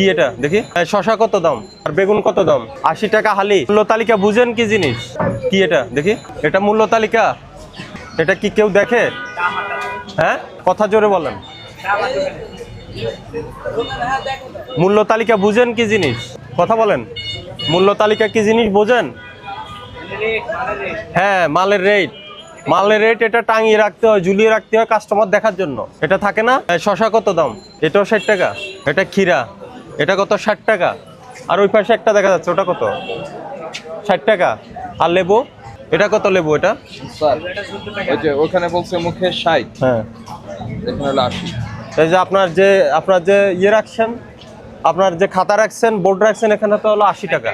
কি এটা দেখি শশা কত দাম আর বেগুন কত দাম 80 টাকা হালি মূল্য তালিকা বুঝেন কি জিনিস কি এটা দেখি এটা মূল্য তালিকা এটা কি কেউ দেখে হ্যাঁ কথা জোরে বলেন মূল্য তালিকা বুঝেন কি জিনিস কথা বলেন মূল্য তালিকা কি জিনিস বোঝেন হ্যাঁ মালের রেট এটা টাঙিয়ে রাখতে হয় ঝুলিয়ে রাখতে হয় কাস্টমার দেখার জন্য এটা থাকে না শশা কত দাম এটাও 60 টাকা এটা ক্ষীরা এটা কত 60 টাকা আর ওই পাশে একটা দেখা যাচ্ছে ওটা কত 60 টাকা আর লেবু এটা কত লেবু এটা স্যার ওই যে ওখানে বলছে মুখে 60 হ্যাঁ এখানে হলো 80 এই যে আপনার যে ইয়ে রাখছেন আপনার যে খাতা রাখছেন বোর্ড রাখছেন এখানে তো হলো 80 টাকা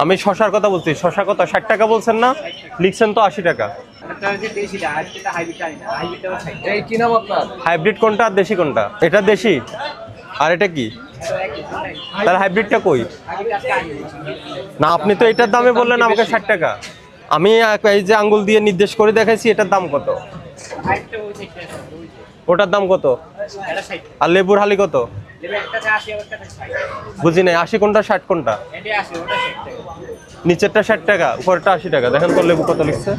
আমি শশার কথা বলছি শশা কত 60 টাকা বলছেন না লিখছেন তো 80 টাকা এই কি নাম আপনার হাইব্রিড কোনটা আর দেশি কোনটা এটা দেশি আর এটা কি তাহলে হাইব্রিডটা কই না আপনি তো এটার দামে বললেন আমাকে 60 টাকা আমি এই যে আঙ্গুল দিয়ে নির্দেশ করে দেখাইছি এটার দাম কত ওটার দাম কত আর লেবুর হালি কত বুঝি নাই 80 কোনটা 60 কোনটা নিচেরটা 60 টাকা উপরেরটা 80 টাকা দেখেন তো লেবু কত লিখছে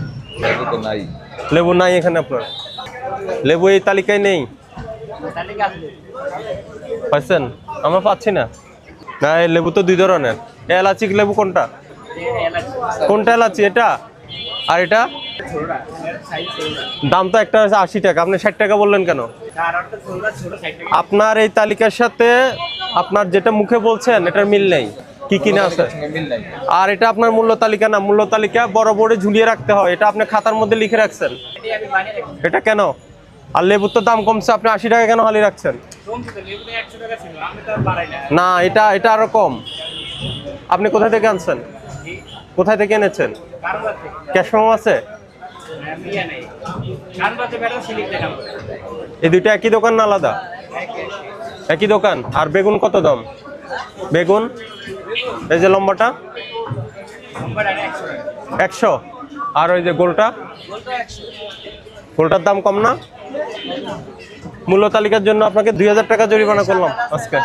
তো নাই লেবু নাই এখানে আপনার লেবু এই তালিকায় নেই পাচ্ছেন আমরা পাচ্ছি না না এই লেবু তো দুই ধরনের এলাচি লেবু কোনটা কোনটা এলাচি এটা আর এটা দাম তো একটা 80 টাকা আপনি 60 টাকা বললেন কেন আপনার এই তালিকার সাথে আপনার যেটা মুখে বলছেন এটার মিল নেই কি কিনা আছে আর এটা আপনার মূল্য তালিকা না মূল্য তালিকা বড় বোর্ডে ঝুলিয়ে রাখতে হয় এটা আপনি খাতার মধ্যে লিখে রাখছেন এটা কেন আর লেবুর তো দাম কমছে আপনি 80 টাকা কেন হালি রাখছেন না এটা আরো কম আপনি কোথা থেকে আনছেন কোথায় থেকে এনেছেন ক্যাশ মেমো আছে এই দুইটা একই দোকান না আলাদা একই দোকান আর বেগুন কত দাম বেগুন এই যে লম্বাটা 100 আর ওই যে গোলটার দাম কম না মূল্য তালিকার জন্য আপনাকে 2000 টাকা জরিমানা করলাম আজকে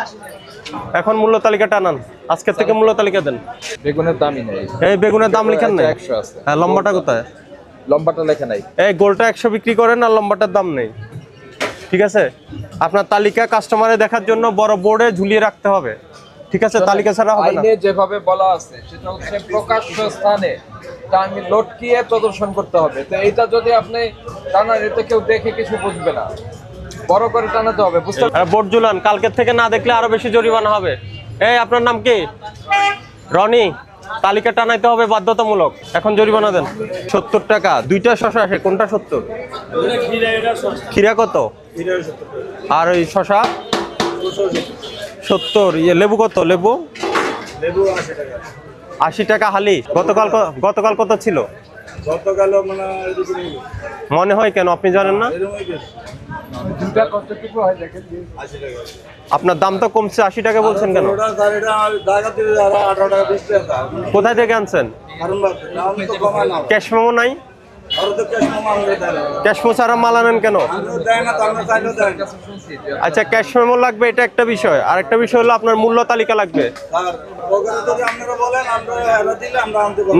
এখন মূল্য তালিকা টানান আজকে থেকে মূল্য তালিকা দেন বেগুনের দামই নেই এই বেগুনের দাম লেখেন নাই 100 আছে হ্যাঁ লম্বাটা কোথায় লম্বাটা লেখা নাই এই গোলটা 100 বিক্রি করেন আর লম্বাটার দাম নেই ঠিক আছে আপনার তালিকা কাস্টমারে দেখার জন্য বড় বোর্ডে ঝুলিয়ে রাখতে হবে ঠিক আছে তালিকা ছাড়া হবে না আইনে যেভাবে বলা আছে সেটা হচ্ছে প্রকাশ্য স্থানে টাঙি লটকিয়ে প্রদর্শন করতে হবে তো এইটা যদি আপনি টানান এতে কেউ দেখে কিছু বুঝবে না বড় করে টানাতে হবে বুঝতে আর বোর্ড ঝুলান কালকের থেকে না দেখলে আরো বেশি জরিমানা হবে এই আপনার নাম কি রনি তালিকা টানাইতে হবে বাধ্যতামূলক এখন জরিমানা দেন 70 টাকা দুইটা শশা আসে কোনটা 70 ক্ষীরা কত আর ওই শশা 70 ইয়ে লেবু কত লেবু 80 টাকা হালি গতকাল কত ছিল মনে হয় কেন আপনি জানেন না আপনার দাম তো কমছে 80 টাকা বলছেন কেন কোথায় থেকে আনছেন ক্যাশ মেমো নাই ক্যাশ মেমো ছাড়া মাল আনেন কেন আচ্ছা ক্যাশ মেমো লাগবে এটা একটা বিষয় আর একটা বিষয় হলো আপনার মূল্য তালিকা লাগবে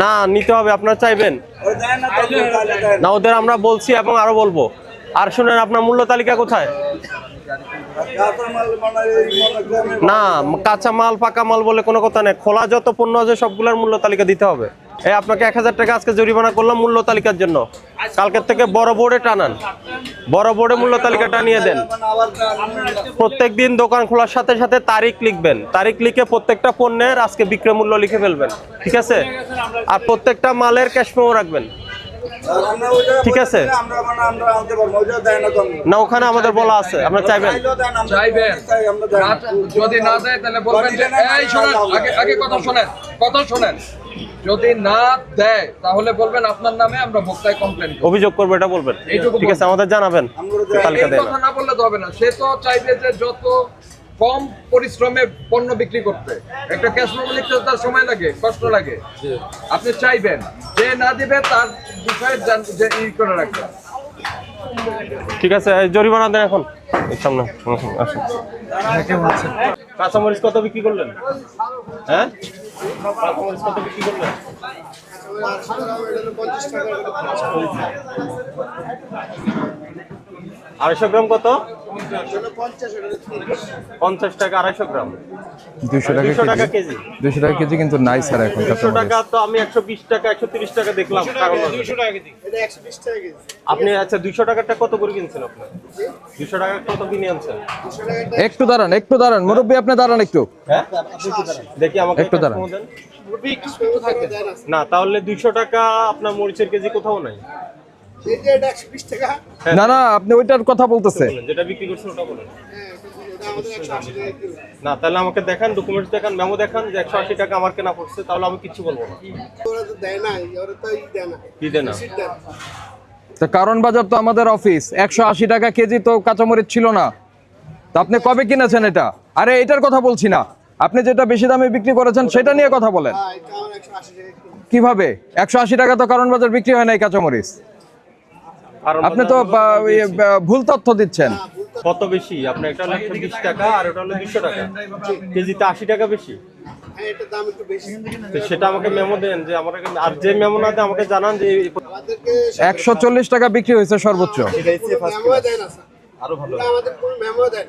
না নিতে হবে আপনারা চাইবেন না ওদের আমরা বলছি এবং আরো বলবো আর শুনেন আপনার মূল্য তালিকা কোথায় না কাঁচা মাল পাকা মাল বলে কোনো কথা নেই খোলা যত পণ্য আছে সবগুলোর মূল্য তালিকা দিতে হবে এই আপনাকে 1000 টাকা আজকে জরিমানা করলাম মূল্য তালিকার জন্য কালকের থেকে বড় বোর্ডে টানান বড় বোর্ডে মূল্য তালিকা টানিয়ে দেন প্রত্যেকদিন দোকান খোলার সাথে সাথে তারিখ লিখবেন তারিখ লিখে প্রত্যেকটা পণ্যের আজকে বিক্রয় মূল্য লিখে ফেলবেন ঠিক আছে আর প্রত্যেকটা মালের ক্যাশ মেমো রাখবেন ঠিক আছে না ওখানে আমাদের বলা আছে আপনারা চাইবেন যদি না দেয় তাহলে বলবেন যে এই শুনেন আগে কথা শুনেন যদি না দেয় তাহলে বলবেন আপনার নামে আমরা ভোক্তায় কমপ্লেইন অভিযোগ করব এটা বলবেন ঠিক আছে আমাদের জানাবেন তালিকা দেন কথা না বললে তো হবে না সে তো চাইবে যে যত কম পরিশ্রমে পণ্য বিক্রি করতে একটা ক্যাশ মেমো লিখতে তার সময় লাগে কষ্ট লাগে আপনি চাইবেন যে না দিবে তার বিষয়ে যে ই করে রাখবেন ঠিক আছে, এই জরিমানা দেন এখন এই সামনে। আসুন। কাঁচামরিচ কত বিক্রি করলেন? হ্যাঁ, কাঁচামরিচ কত বিক্রি করলেন? 250 গ্রাম কত? 50 টাকা 250 গ্রাম। 200 টাকা কেজি। 200 টাকা কেজি কিন্তু নাই স্যার এখন 200 টাকা তো আমি 120 টাকা 130 টাকা দেখলাম। 200 টাকা কেজি। এটা 120 টাকা কেজি। আপনি আচ্ছা 200 টাকাটা কত করে কিনছেন আপনি? 200 টাকা কত কিনে আনছেন? একটু দাঁড়ান মুরব্বি, আপনি দাঁড়ান একটু। হ্যাঁ, দেখি আমাকে একটু দাঁড়ান। না তাহলে 200 টাকা আপনার মরিচের কেজি কোথাও নাই। এটা 120 টাকা। না আপনি ওইটার কথা বলতেছে। যেটা বিক্রি করছেন ওটা বলেন। হ্যাঁ, এটা আমাদের 180 টাকা কিলো। না তাহলে আমাকে দেখান, ডকুমেন্টস দেখান, মেমো দেখান যে 180 টাকা আমার কেনা পড়ছে, তাহলে আমি কিছু বলবো না। ওরা তো দেয় না, ওরা তো দেয় না। কি দেন না? রিসিট দেয়। তো কারণ বাজার তো আমাদের অফিস, 180 টাকা কেজি তো কাঁচামরিচ ছিল না। তো আপনি কবে কিনেছেন এটা? আরে এটার কথা বলছি না, আপনি যেটা বেশি দামে বিক্রি করেছেন সেটা নিয়ে কথা বলেন। হ্যাঁ, এটা আমার 180 টাকা কিলো। কিভাবে 180 টাকা তো কারণ বাজার বিক্রি হয় নাই কাঁচামরিচ? আপনি তো ভুল তথ্য দিচ্ছেন। কত বেশি? আপনি একটা হলো 120 টাকা আর ওটা হলো 200 টাকা, কেজিতে 80 টাকা বেশি। হ্যাঁ, এটার দাম একটু বেশি। তো সেটা আমাকে মেমো দেন যে আমার, আর যে মেমো না দেন আমাকে জানান যে আমাদেরকে 140 টাকা বিক্রি হয়েছে সর্বোচ্চ। মেমো দেয় না স্যার। আরো ভালো। আমাদের কোনো মেমো দেয়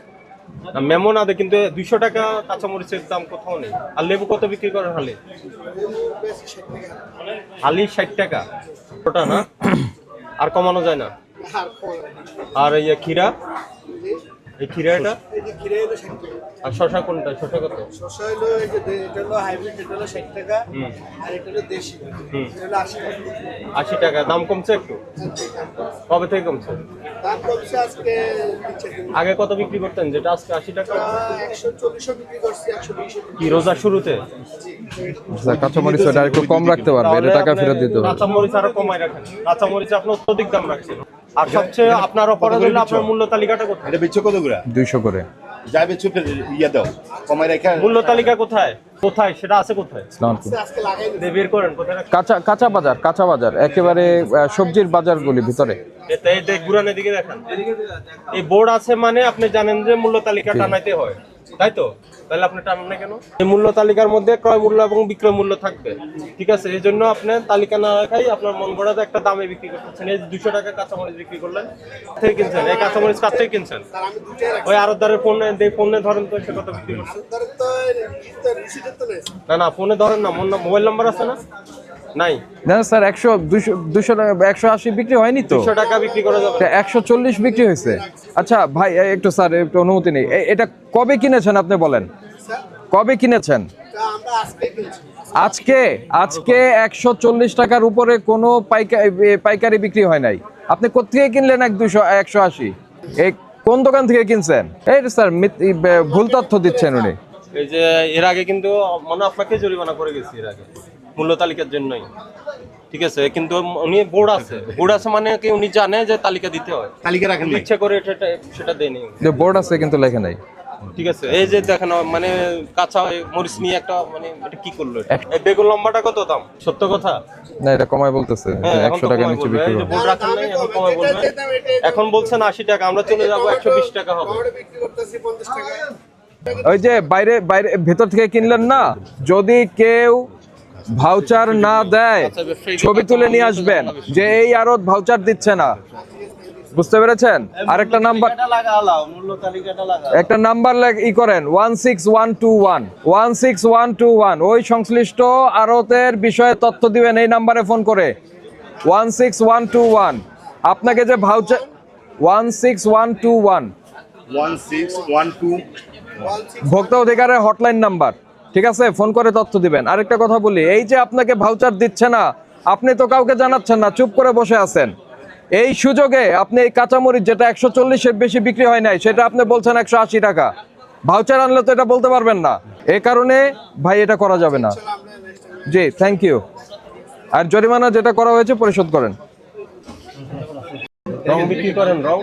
না। মেমো না দেয়, কিন্তু 200 টাকা কাঁচামরিচের দাম কোথাও নেই। আর লেবু কত বিক্রি করেন হালি? বেশি 60 টাকা। হালি 60 টাকা ওটা না, আর কমানো যায় না। আর কম। আর এই ক্ষীরা, এই ক্ষীরা এটা, এই যে ঘিরে হলো 60 টাকা। আর শশা কোনটা? শশা কত? শসা হলো এই যে এটা হলো হাইব্রিড, এটা হলো 60 টাকা। আর এটা হলো দেশি, এটা হলো 80 টাকা। 80 টাকা। দাম কমছে একটু? কবে থেকে কমছে? দাম কমছে আজকে 3-4 দিন। আগে কত বিক্রি করতেন যেটা আজকে 80 টাকা? 140 বিক্রি করছি, 120 কি রোজার শুরুতে? স্যার কাঁচামরিচ ওটা একটু কম রাখতে পারবে, এটা টাকা ফেরত দিতে হবে। কাঁচামরিচ আরো কমাই রাখেন। কাঁচামরিচ আপনি অত্যধিক দাম রাখছেন। আর সবচেয়ে আপনার অপরাধ হলো আপনার মূল্য তালিকাটা কোথায়? এটা বেচছো কত করে? 200 করে। যাই বেচছো ফের ইয়া দাও, কমাই রেখে। মূল্য তালিকা কোথায়? কোথায় সেটা আছে কোথায়? আসসালামু আলাইকুম। আজকে লাগাই দিই। বের করেন কোথায় রাখছেন? কাঁচা বাজার একেবারে সবজির বাজারগুলি ভিতরে। এটা এই দেখ গুরানের দিকে দেখেন। এই বোর্ড আছে মানে আপনি জানেন যে মূল্য তালিকা টানাইতে হয়, তাই তো? তাহলে আপনি টানান না কেন? এই মূল্য তালিকার মধ্যে ক্রয় মূল্য এবং বিক্রয় মূল্য থাকবে, ঠিক আছে? এই জন্য আপনি তালিকা না রাখাই আপনার মন গড়াতে একটা দামে বিক্রি করতেছেন। এই 200 টাকা কাঁচামরিচ বিক্রি করলেন, থেকে কিনছেন এই কাঁচামরিচ কাছ থেকে কিনছেন। স্যার আমি দুটোই রাখছি। ওই আরতদারের ফোনে ফোনে ধরেন তো সে কত বিক্রি করছে? ধরেন তো রিসিট তো নেই। না ফোনে ধরেন না, মোবাইল নাম্বার আছে না? নাই। না স্যার 200 টাকা 180 বিক্রি হয়নি তো, 200 টাকা বিক্রি করা যাবে। 140 বিক্রি হয়েছে। আচ্ছা ভাই একটু স্যার একটু অনুমতি নেই, এটা কবে কিনেছেন আপনি বলেন, কবে কিনেছেন? তা আমরা আজকে কিনছি। আজকে 140 টাকার উপরে কোনো পাইকারি বিক্রি হয় নাই। আপনি কোত্থেকে কিনলেন 180? এই কোন দোকান থেকে কিনছেন? এই স্যার ভুল তথ্য দিচ্ছেন উনি। এই যে এর আগে কিন্তু মনে আপনাকে জরিমানা করে গেছি এর আগে মূল্য তালিকার জন্যই, ঠিক আছে? কিন্তু উনি বোর্ড আছে মানে কি উনি জানে যে তালিকা দিতে হয়, তালিকা রাখেন নাই। ইচ্ছা করে সেটা দেয়নি, যে বোর্ড আছে কিন্তু লেখা নাই। ঠিক আছে? এই যে দেখেন মানে কাঁচা মরিচ নিয়ে একটা মানে এটা কি করলো? এই বেগুন লম্বাটা কত দাম? সত্য কথা। না এটা কমায় বলতেছে, হ্যাঁ, এখন 100 তো টাকার কমায় নিচে বলবে। বিক্রি এই যে হবে। বোর্ড রাখেন নাই, এখন কমায় বলবে। এখন বলছেন 80 টাকা, আমরা চলে যাবো 120 টাকা হবে। আমরা বিক্রি করতেছি 50 টাকা। ওই যে বাইরে ভেতর থেকে কিনলেন না, যদি কেউ ভাউচার না দেয় ছবি তুলে নিয়ে আসবেন যে এই আরত ভাউচার দিচ্ছে না, বুঝতে পেরেছেন? আরেকটা নাম্বার, একটা নাম্বার ই করেন 16121 ওই সংশ্লিষ্ট আরতের বিষয়ে তথ্য দিবেন এই নাম্বারে ফোন করে 16121। আপনাকে যে ভাউচার 16121 1612 ভোক্তা অধিকারের হটলাইন নাম্বার, ঠিক আছে? ফোন করে তথ্য দিবেন। আরেকটা কথা বলি, এই যে আপনাকে ভাউচার দিচ্ছে না, আপনি তো কাউকে জানাচ্ছেন না, চুপ করে বসে আছেন। এই সুযোগে আপনি এই কাঁচামরিচ যেটা 140-এর বেশি বিক্রি হয় নাই সেটা আপনি বলছেন 180 টাকা, ভাউচার আনলে তো এটা বলতে পারবেন না। এই কারণে ভাই এটা করা যাবে না। জি থ্যাংক ইউ। আর জরিমানা যেটা করা হয়েছে পরিশোধ করেন। রং বিক্রি করেন? রং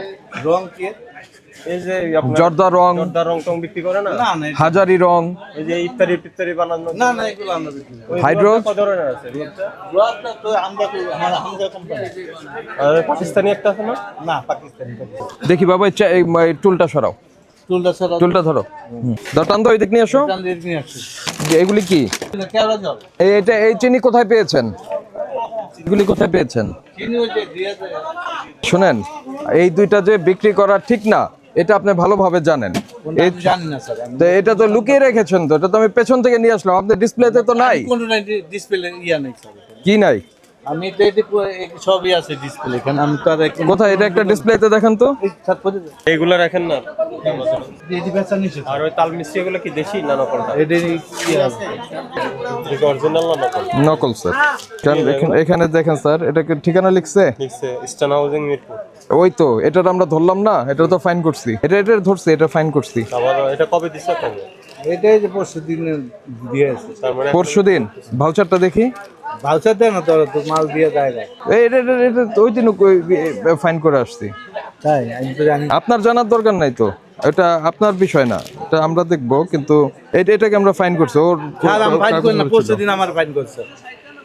রং কি? এই যে আপনার জর্দা রং, জর্দা রং টং বিক্রি করে না? না না হাজারি রং, এই যে ইফতারি টিফতারি বানানো, না না এগুলো আমরা বিক্রি করি ওই হাইড্রো? কত ধরনের আছে রুয়াবজা? রোয়াবটা তো আমরা আমার হামজা কোম্পানি আর পাকিস্তানি একটা আছে না? না পাকিস্তানি দেখি বাবা এই টুলটা সরাও, টুলটা ছাড়া টুলটা ধরো, টান তো ওই দিক নিয়ে এসো। টান দিয়ে নিয়ে আসছি যে এগুলি কি? কেওড়া জল এই চিনি কোথায় পেয়েছেন? এগুলি কোথায় পেয়েছেন? চিনি ওই যে দিয়ে দেয় শুনেন, এই দুইটা যে বিক্রি করা ঠিক না, এটা আপনি ভালোভাবে জানেন। এই জানি না স্যার আমি তো এটা তো লুকিয়ে রেখেছেন, তো এটা তো আমি পেছন থেকে নিয়ে আসলাম, আপনার ডিসপ্লেতে তো নাই। কোনো ডিসপ্লে ইয়া নেই স্যার কি নাই? আমি তো এটি সবই আছে ডিসপ্লে এখানে আমি তো আর কোথায় এটা একটা ডিসপ্লেতে দেখান তো। এইগুলা রাখেন না? এটি বেচা নিছে আর ওই তাল মিষ্টি এগুলো কি দেশি না নকলটা? এটি কি আছে অরিজিনাল না নকল? নকল স্যার। কারণ এখানে দেখেন স্যার, এটা কি ঠিকানা লিখছে? লিখছে ইস্টার্ন হাউজিং মিরপুর। ওই তো, এটা আমরা ধরলাম না, এটা তো ফাইন করছি, এটা ধরছি, এটা ফাইন করছি। আবার এটা কবে দিছে কবে? এটাই যে পরশু দিন দিয়ে আছে তার মানে পরশুদিন ভাউচারটা দেখি। ভাউচার দেয় না তোর তো মাল দিয়ে দেয় না এটা ওই দিন ফাইন করে আসছি। তাই আমি তো জানি আপনার জানার দরকার নাই তো, এটা আপনার বিষয় না, এটা আমরা দেখবো, কিন্তু এটাকে আমরা ফাইন করছি। ওর স্যার আমি ফাইন করি না, কাগজ পরশু ছিল। দিন আমার ফাইন করছে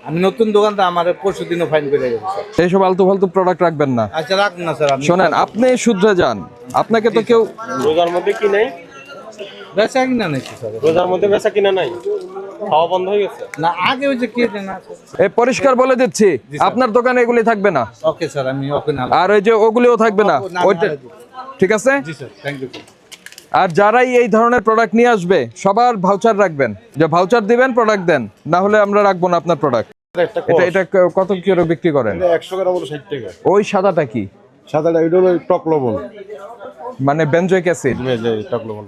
আমি নতুন দোকানটা আমার পরশু দিনও ফাইন করে গেছে স্যার এইসব আলতু ফালতু প্রোডাক্ট রাখবেন না। আচ্ছা রাখুন না স্যার আমি শোনেন, আপনি শুধরে যান, আপনাকে তো কেউ রোজার মধ্যে কি নাই? বেচা কিনা নাকি স্যার রোজার মধ্যে বেচা কিনা নাই, খাওয়া বন্ধ হয়ে গেছে। না আগে ওই যে কি না এই পরিষ্কার বলে দিচ্ছি, আপনার দোকানে এগুলি থাকবে না, ওকে স্যার আমি ওকে না আর ওই যে ওগুলিও থাকবে না। ওইটা ঠিক আছে। জি স্যার থ্যাংক ইউ আর যারাই এই ধরনের প্রোডাক্ট নিয়ে আসবে, সবার ভাউচার রাখবেন, যে ভাউচার দিবেন, প্রোডাক্ট দেন, না হলে আমরা রাখবো না আপনার প্রোডাক্ট। এটা কত কি করে বিক্রি করেন? 100 গ্রাম হলো 60 টাকা। ওই সাদাটা কি? সাদাটা এটা হলো টক লবণ, মানে বেনজোইক অ্যাসিড। টক লবণ।